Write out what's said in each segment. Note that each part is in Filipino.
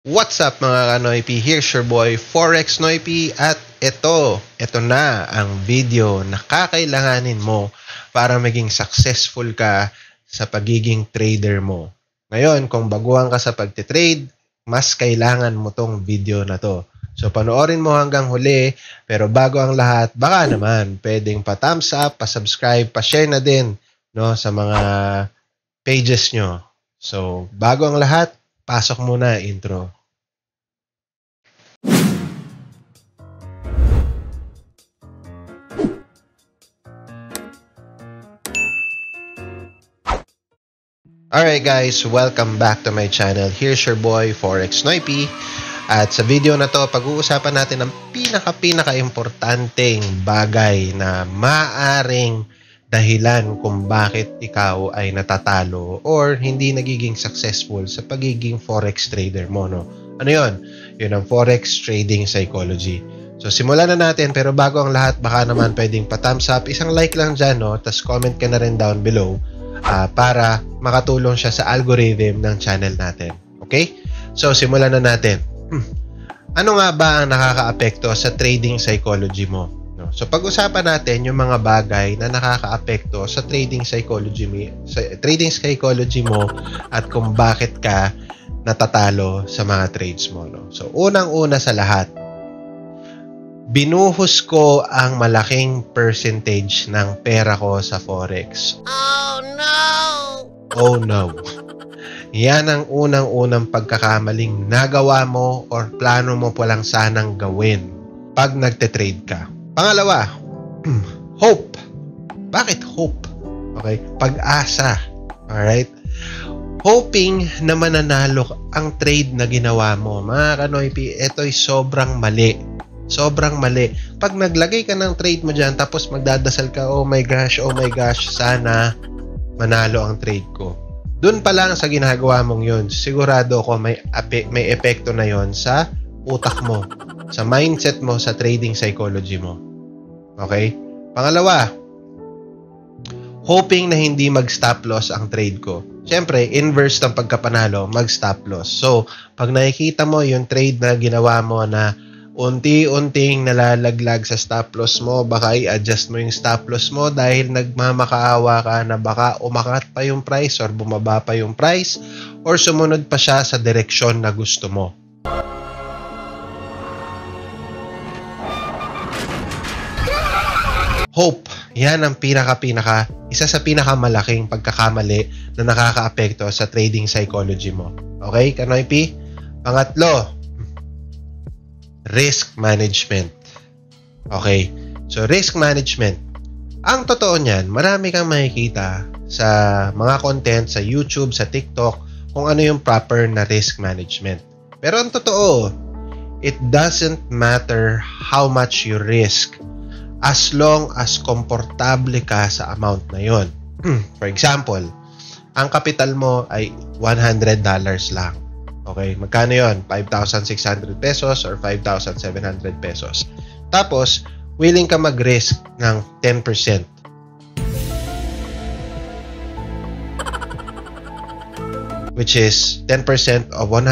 What's up mga ka-Noipy? Here's your boy Forex Noipy at ito na ang video na kakailanganin mo para maging successful ka sa pagiging trader mo. Ngayon, kung baguhan ka sa pagtitrade, mas kailangan mo tong video na to. So panoorin mo hanggang huli, pero bago ang lahat, baka naman pwedeng pa-thumbs up, pa-subscribe, pa-share na din no, sa mga pages nyo. So bago ang lahat, pasok muna intro. Alright guys, welcome back to my channel. Here's your boy Forex Noipy. At sa video na to, pag-uusapan natin ang pinaka-importanteng bagay na maaring dahilan kung bakit ikaw ay natatalo or hindi nagiging successful sa pagiging forex trader mo, no? Ano yun? Yun ang forex trading psychology. So simulan na natin, pero bago ang lahat, baka naman pwedeng pa-thumbs up, isang like lang dyan, no? Tapos comment ka na rin down below para makatulong siya sa algorithm ng channel natin. Okay? So simulan na natin. Ano nga ba ang nakakaapekto sa trading psychology mo? No? So pag-usapan natin yung mga bagay na nakakaapekto sa trading psychology mo at kung bakit ka natatalo sa mga trades mo. No? So unang-una sa lahat, binuhos ko ang malaking percentage ng pera ko sa forex. Oh no! Oh no. Yan ang unang-unang pagkakamaling nagawa mo or plano mo palang sanang gawin pag nagte-trade ka. Pangalawa, hope. Bakit hope? Okay? Pag-asa. Alright? Hoping na mananalo ang trade na ginawa mo. Mga ka-Noipy, ito'y sobrang mali. Sobrang mali. Pag naglagay ka ng trade mo dyan, tapos magdadasal ka, oh my gosh, sana manalo ang trade ko. Doon pa lang sa ginagawa mong yun, sigurado ko may epekto na yon sa utak mo, sa mindset mo, sa trading psychology mo. Okay? Pangalawa, hoping na hindi mag-stop loss ang trade ko. Siyempre, inverse ng pagkapanalo, mag-stop loss. So, pag nakikita mo yung trade na ginawa mo na unti-unting nalalaglag sa stop loss mo, baka i-adjust mo yung stop loss mo dahil nagmamakaawa ka na baka umakat pa yung price or bumaba pa yung price or sumunod pa siya sa direksyon na gusto mo. Hope, yan ang isa sa pinakamalaking pagkakamali na nakakaapekto sa trading psychology mo. Okay, ka-Noipy? Pangatlo, risk management. Okay. So, risk management. Ang totoo niyan, marami kang makikita sa mga content sa YouTube, sa TikTok, kung ano yung proper na risk management. Pero ang totoo, it doesn't matter how much you risk as long as komportable ka sa amount na yon. For example, ang kapital mo ay $100 lang. Okay, magkano yon? 5,600 pesos or 5,700 pesos. Tapos, willing ka mag-risk ng 10%. Which is 10% of $100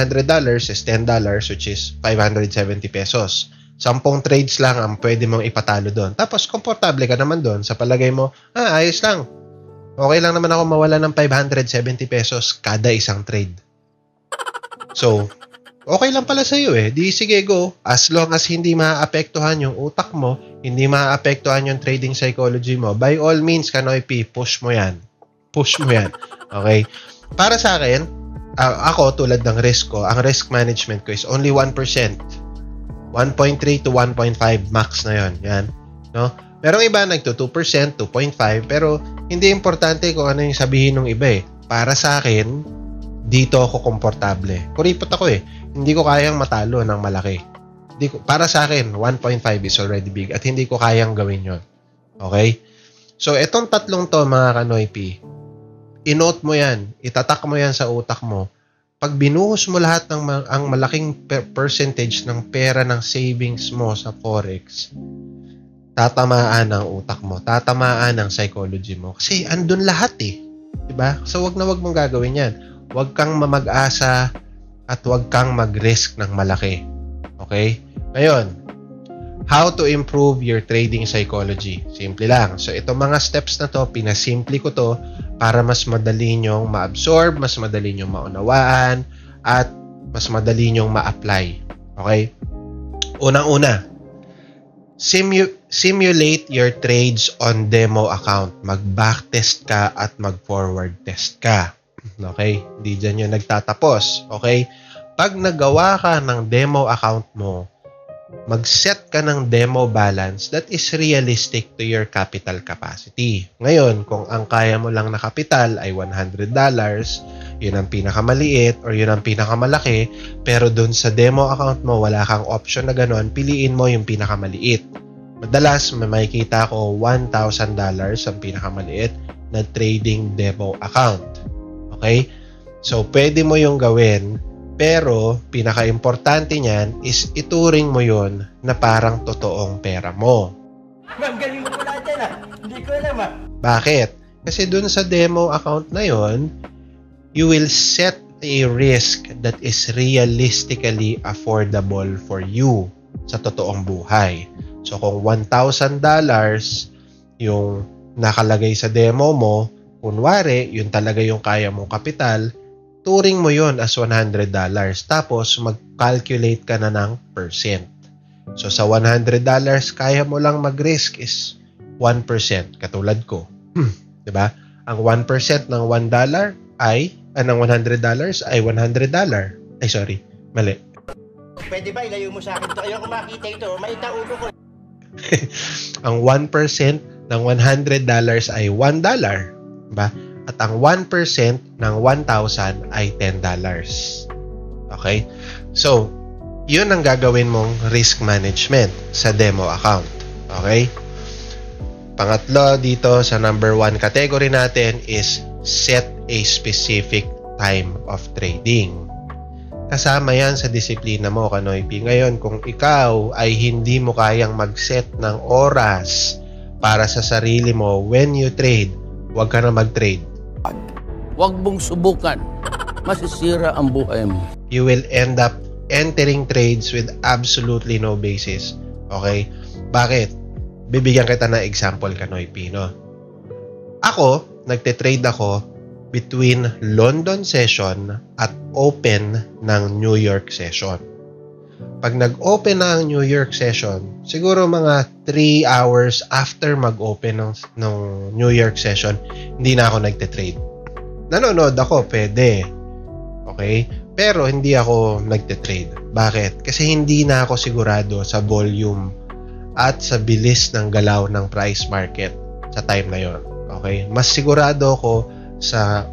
is $10, which is 570 pesos. 10 trades lang ang pwede mong ipatalo doon. Tapos, komportable ka naman doon. Sa palagay mo, ayos lang. Okay lang naman ako mawala ng 570 pesos kada isang trade. So, okay lang pala sa'yo eh. Di sige, go. As long as hindi maaapektuhan yung utak mo, hindi maaapektuhan yung trading psychology mo, by all means, ka-Noipy, push mo yan. Push mo yan. Okay? Para sa akin, ako, tulad ng risk ko, ang risk management ko is only 1%. 1.3 to 1.5 max na yon. Yan. No? Merong iba nagto 2%, 2.5, pero hindi importante kung ano yung sabihin ng iba eh. Para sa akin, dito ako komportable. Kuripot ako eh. Hindi ko kayang matalo ng malaki. Para sa akin, 1.5 is already big at hindi ko kayang gawin yon. Okay? So, etong tatlong to, mga ka-Noipy, i-note mo yan. Itatak mo yan sa utak mo. Pag binuhos mo lahat ng ang malaking percentage ng pera ng savings mo sa forex, tatamaan ang utak mo. Tatamaan ang psychology mo. Kasi andun lahat eh. Diba? So, wag na wag mong gagawin yan. Huwag kang mamag-asa at huwag kang mag-risk ng malaki. Okay? Ngayon, how to improve your trading psychology? Simple lang. So, itong mga steps na to, pinasimple ko to para mas madali nyong ma-absorb, mas madali nyong maunawaan, at mas madali nyong ma-apply. Okay? Unang-una, simulate your trades on demo account. Mag-backtest ka at mag-forward test ka. Okay? Hindi dyan yung nagtatapos. Okay? Pag nagawa ka ng demo account mo, mag-set ka ng demo balance that is realistic to your capital capacity. Ngayon, kung ang kaya mo lang na capital ay $100, yun ang pinakamaliit or yun ang pinakamalaki, pero dun sa demo account mo, wala kang option na gano'n, piliin mo yung pinakamaliit. Madalas, may makikita ko $1,000 ang pinakamaliit na trading demo account. Okay? So, pwede mo yung gawin, pero pinaka-importante niyan is ituring mo yun na parang totoong pera mo. Ma'am, galing mo pala dyan ah. Hindi ko alam ah. Bakit? Kasi dun sa demo account na yon, you will set a risk that is realistically affordable for you sa totoong buhay. So kung $1,000 yung nakalagay sa demo mo, kunwari, yun talaga yung kaya mong kapital, turing mo yon as $100. Tapos, mag-calculate ka na ng percent. So, sa $100, kaya mo lang mag-risk is 1%. Katulad ko. Diba? Ang 1% ng $1 ay, ng $100 ay $100. Ay, sorry. Mali. Pwede ba ilayo mo sa akin ito? Ayoko makita ito. May taulo ko. Ang 1% ng $100 ay $1. Diba? At ang 1% ng 1,000 ay $10. Okay? So, yun ang gagawin mong risk management sa demo account. Okay? Pangatlo dito sa number 1 category natin is set a specific time of trading. Kasama yan sa disiplina mo, Kanoypi. Ngayon, kung ikaw ay hindi mo kayang mag-set ng oras para sa sarili mo when you trade, huwag ka na mag-trade. Huwag mong subukan. Masisira ang buhay mo. You will end up entering trades with absolutely no basis. Okay? Bakit? Bibigyan kita ng example, Kanoy Pino. Ako, nagte-trade ako between London session at open ng New York session. Pag nag-open na ang New York session, siguro mga 3 hours after mag-open ng New York session, hindi na ako nagte-trade. Nanonood ako, pwede. Okay? Pero hindi ako nagte-trade. Bakit? Kasi hindi na ako sigurado sa volume at sa bilis ng galaw ng price market sa time na yon. Okay? Mas sigurado ako sa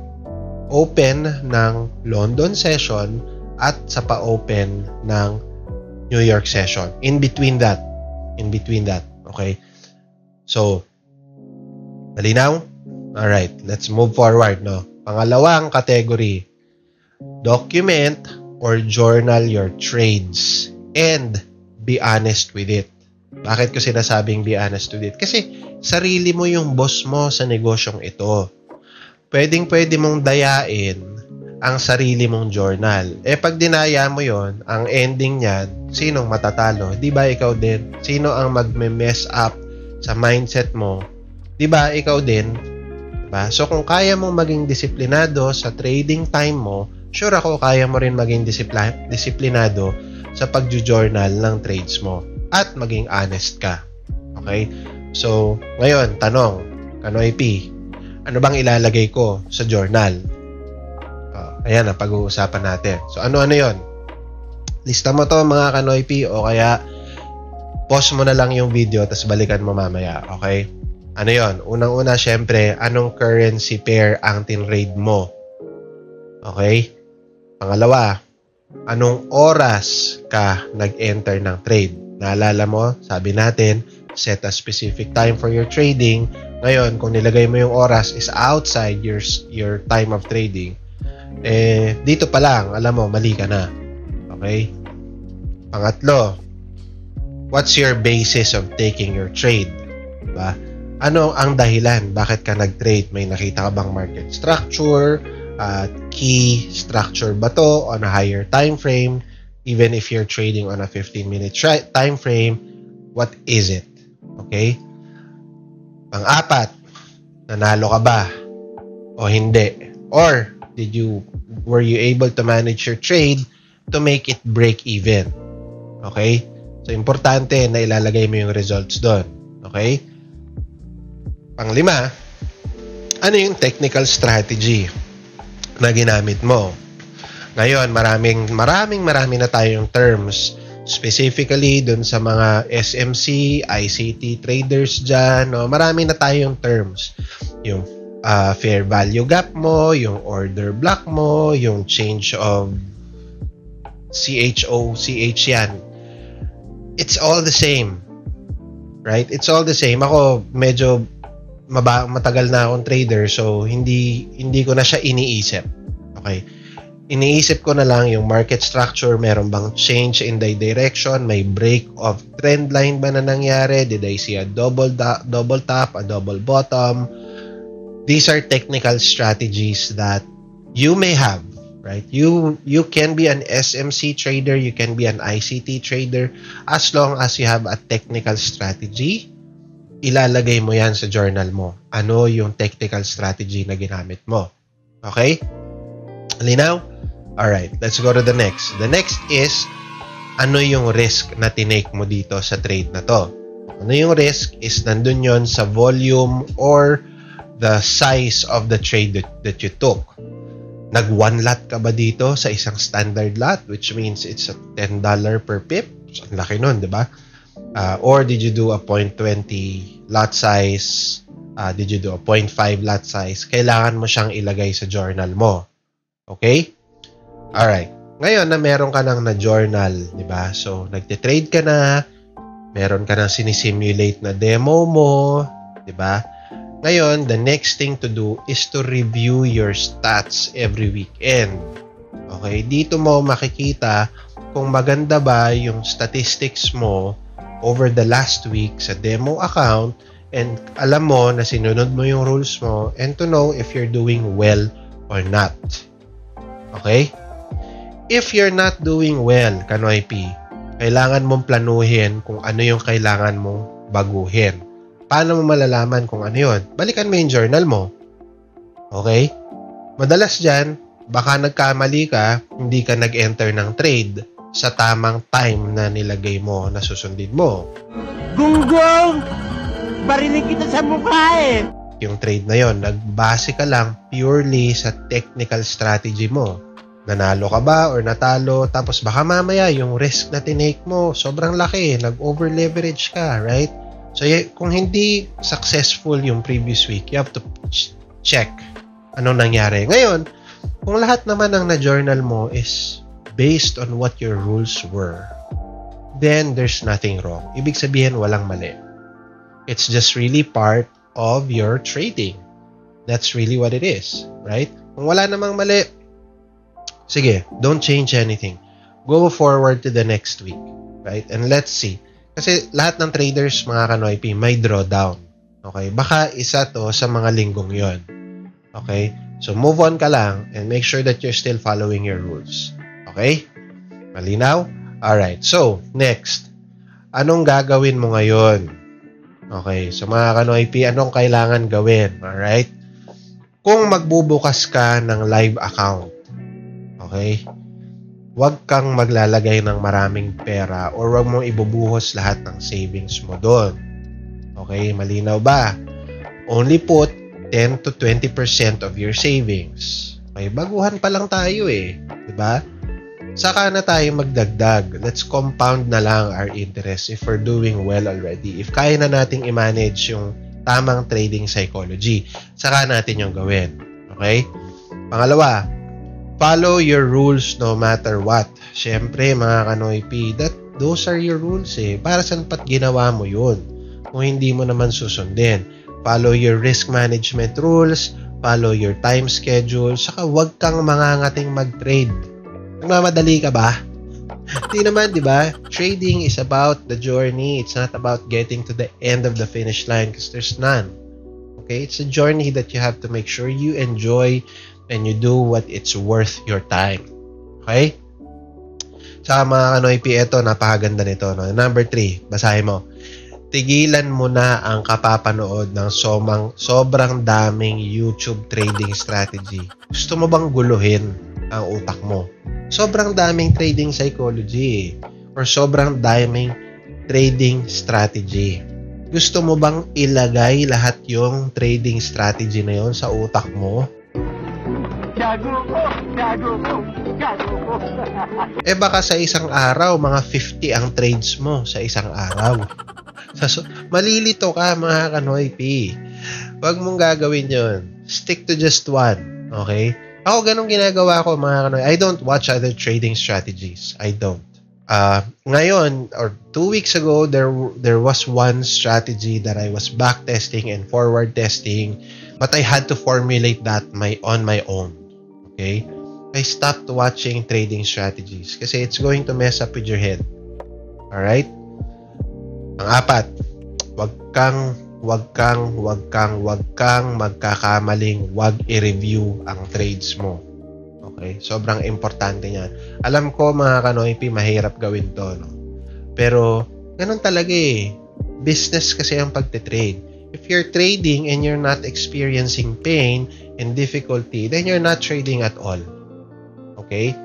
open ng London session at sa pa-open ng New York session. In between that. Okay? So, malinaw? Alright, let's move forward, no? Pangalawang category, document or journal your trades and be honest with it. Bakit ko sinasabing be honest with it? Kasi sarili mo yung boss mo sa negosyong ito. Pwedeng-pwede mong dayain ang sarili mong journal. Pag dinaya mo yon, ang ending niyan, sinong matatalo? Di ba ikaw din? Sino ang magme-mess up sa mindset mo? Di ba ikaw din? Diba? So, kung kaya mong maging disiplinado sa trading time mo, sure ako kaya mo rin maging disiplinado sa pag-journal ng trades mo at maging honest ka. Okay? So, ngayon, tanong, Kanoy P, ano bang ilalagay ko sa journal? Ayan, pag-uusapan natin. So, ano-ano yon? Lista mo to mga Kanoy P o kaya pause mo na lang yung video tapos balikan mo mamaya. Okay? Ano yon? Unang-una, syempre, anong currency pair ang tinrade mo? Okay? Pangalawa, anong oras ka nag-enter ng trade? Naalala mo, sabi natin, set a specific time for your trading. Ngayon, kung nilagay mo yung oras is outside your time of trading, dito pa lang, alam mo, mali ka na. Okay? Pangatlo, what's your basis of taking your trade? Diba? Ano ang dahilan? Bakit ka nag-trade? May nakita ka bang market structure? key structure ba to on a higher time frame? Even if you're trading on a 15-minute time frame, what is it? Okay? Pang-apat, nanalo ka ba o hindi? Or were you able to manage your trade to make it break even? Okay? So, importante na ilalagay mo yung results doon. Okay? Pang-lima, ano yung technical strategy na ginamit mo? Ngayon, marami na tayong terms, specifically dun sa mga SMC, ICT traders dyan, no? Marami na tayong terms. Yung fair value gap mo, yung order block mo, yung change of CH yan. It's all the same. Right? It's all the same. Ako, medyo matagal na akong trader, so hindi ko na siya iniisip. Okay? Iniisip ko na lang yung market structure, meron bang change in the direction, may break of trend line ba na nangyari, did I see a double top, a double bottom? These are technical strategies that you may have, right? You can be an SMC trader, you can be an ICT trader, as long as you have a technical strategy. Ilalagay mo yan sa journal mo. Ano yung technical strategy na ginamit mo? Okay? Linaw? Alright, let's go to the next. The next is, ano yung risk na tinake mo dito sa trade na to? Ano yung risk is nandun yon sa volume or the size of the trade that you took. Nag-one lot ka ba dito sa isang standard lot, which means it's a $10 per pip? So, ang laki nun, di ba? Or did you do a 0.20 lot size? Did you do a 0.5 lot size? Kailangan mo siyang ilagay sa journal mo. Okay? Alright. Ngayon na meron ka nang na-journal, di ba? So, nagtitrade ka na, meron ka nang sinisimulate na demo mo, di ba? Ngayon, the next thing to do is to review your stats every weekend. Okay? Dito mo makikita kung maganda ba yung statistics mo over the last week sa demo account, and alam mo na sinunod mo yung rules mo, and to know if you're doing well or not. Okay? If you're not doing well, Kanoy P, kailangan mong planuhin kung ano yung kailangan mong baguhin. Paano mo malalaman kung ano yun? Balikan mo yung journal mo. Okay? Madalas dyan, baka nagkamali ka, hindi ka nag-enter ng trade sa tamang time na nilagay mo na susundin mo. Gunggong! Barinig kita sa mukha eh! Yung trade na yon, nagbase ka lang purely sa technical strategy mo. Nanalo ka ba or natalo, tapos baka mamaya yung risk na tinake mo, sobrang laki, nag-over leverage ka, right? So, kung hindi successful yung previous week, you have to check anong nangyari. Ngayon, kung lahat naman ng na-journal mo is based on what your rules were, then there's nothing wrong. Ibig sabihin, walang mali. It's just really part of your trading. That's really what it is, right? Kung wala namang mali, sige, don't change anything. Go forward to the next week, right? And let's see. Kasi lahat ng traders, mga Kanoy P, may drawdown. Okay? Baka isa to sa mga linggong yon. Okay? So, move on ka lang and make sure that you're still following your rules. Okay? Malinaw? Alright. So, next. Anong gagawin mo ngayon? Okay. So, mga Kanoy P, anong kailangan gawin? Alright? Kung magbubukas ka ng live account, okay? Huwag kang maglalagay ng maraming pera or huwag mong ibubuhos lahat ng savings mo doon. Okay? Malinaw ba? Only put 10 to 20% of your savings. Okay? Baguhan pa lang tayo eh. Diba? Saka na tayo magdagdag. Let's compound na lang our interest if we're doing well already. If kaya na nating i-manage yung tamang trading psychology, saka natin yung gawin. Okay? Pangalawa, follow your rules no matter what. Siyempre, mga Kanoy P, those are your rules eh. Para saan pat ginawa mo yun kung hindi mo naman susundin? Follow your risk management rules, follow your time schedule, saka huwag kang mangangating mag-trade. Nagmamadali ka ba? Hindi naman, di ba? Trading is about the journey. It's not about getting to the end of the finish line because there's none. Okay? It's a journey that you have to make sure you enjoy and you do what it's worth your time. Okay? Sa mga Kanoy P, ito, napakaganda nito. No? Number 3, basahin mo. Tigilan mo na ang kapapanood ng sobrang daming YouTube trading strategy. Gusto mo bang guluhin ang utak mo? Sobrang daming trading psychology or sobrang daming trading strategy. Gusto mo bang ilagay lahat yung trading strategy na yon sa utak mo? Baka sa isang araw, mga 50 ang trades mo sa isang araw. Malilito ka, mga Kanoy P. Huwag mong gagawin yon. Stick to just one. Okay? Ako, ganun ginagawa ko, mga Kanoy. I don't watch other trading strategies. I don't. Ngayon, or 2 weeks ago, there was one strategy that I was backtesting and forward testing, but I had to formulate that on my own. Okay? I stopped watching trading strategies kasi it's going to mess up with your head. Alright? Ang 4, wag kang magkakamaling wag i-review ang trades mo. Okay? Sobrang importante niyan. Alam ko, mga Kanoy P, mahirap gawin to, no? Pero, ganun talaga eh. Business kasi ang pagtitrade. If you're trading and you're not experiencing pain and difficulty, then you're not trading at all. Okay?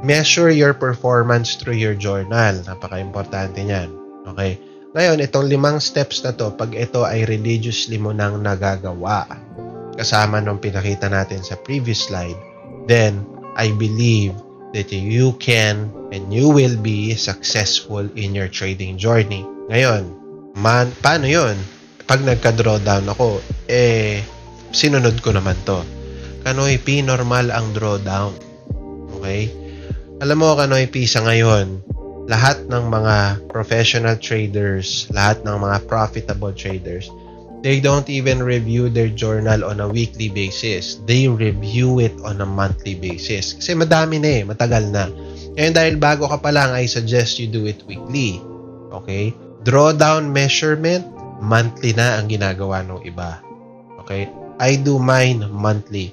Measure your performance through your journal. Napaka-importante niyan. Okay? Ngayon, itong 5 steps na to, pag ito ay religiously mo nang nagagawa, kasama nung pinakita natin sa previous slide, then I believe that you can and you will be successful in your trading journey. Ngayon, paano yun? Pag nagka-drawdown ako, sinunod ko naman to. Kanoy P, normal ang drawdown. Okay? Alam mo, Kanoy P, sa ngayon, lahat ng mga professional traders, lahat ng mga profitable traders, they don't even review their journal on a weekly basis. They review it on a monthly basis. Kasi madami na matagal na. Ngayon, dahil bago ka pa lang, I suggest you do it weekly. Okay? Drawdown measurement, monthly na ang ginagawa ng iba. Okay? I do mine monthly.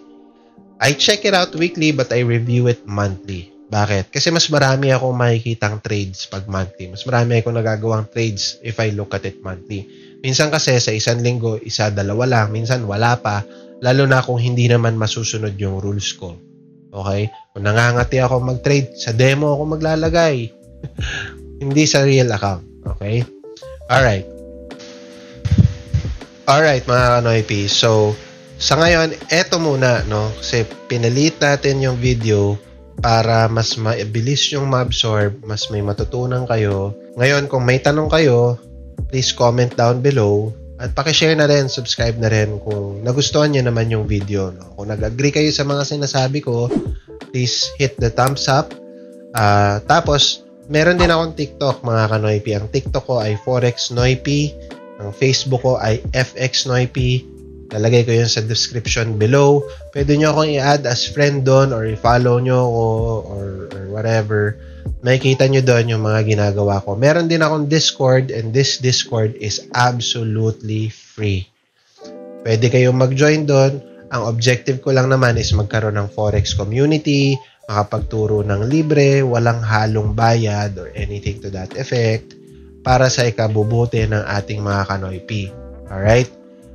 I check it out weekly but I review it monthly. Bakit? Kasi mas marami akong makikitang trades pag monthly. Mas marami akong nagagawang trades if I look at it monthly. Minsan kasi sa isang linggo, 1, 2 lang. Minsan wala pa. Lalo na kung hindi naman masusunod yung rules ko. Okay? Kung nangangati ako mag-trade, sa demo ako maglalagay. Hindi sa real account. Okay? Alright, mga Kanoy P. So, sa ngayon, eto muna, no? Kasi pinalit natin yung video para mas mabilis yung ma-absorb, mas may matutunan kayo. Ngayon, kung may tanong kayo, please comment down below at pakishare na rin, subscribe na rin kung nagustuhan nyo naman yung video. No? Kung nag-agree kayo sa mga sinasabi ko, please hit the thumbs up. Tapos, meron din akong TikTok, mga Kanoy P. Ang TikTok ko ay Forex Noy P. Ang Facebook ko ay FX Noy P. Lalagay ko yun sa description below. Pwede nyo akong i-add as friend doon or i-follow nyo ako or whatever. Makikita nyo doon yung mga ginagawa ko. Meron din akong Discord and this Discord is absolutely free. Pwede kayong mag-join doon. Ang objective ko lang naman is magkaroon ng Forex community, makapagturo ng libre, walang halong bayad or anything to that effect para sa ikabubuti ng ating mga Kanoy P. Alright?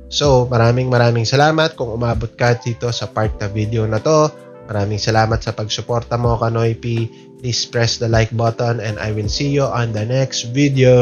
So, maraming salamat kung umabot ka dito sa part na video na to. Maraming salamat sa pagsuporta mo, Kanoy P. Please press the like button and I will see you on the next video.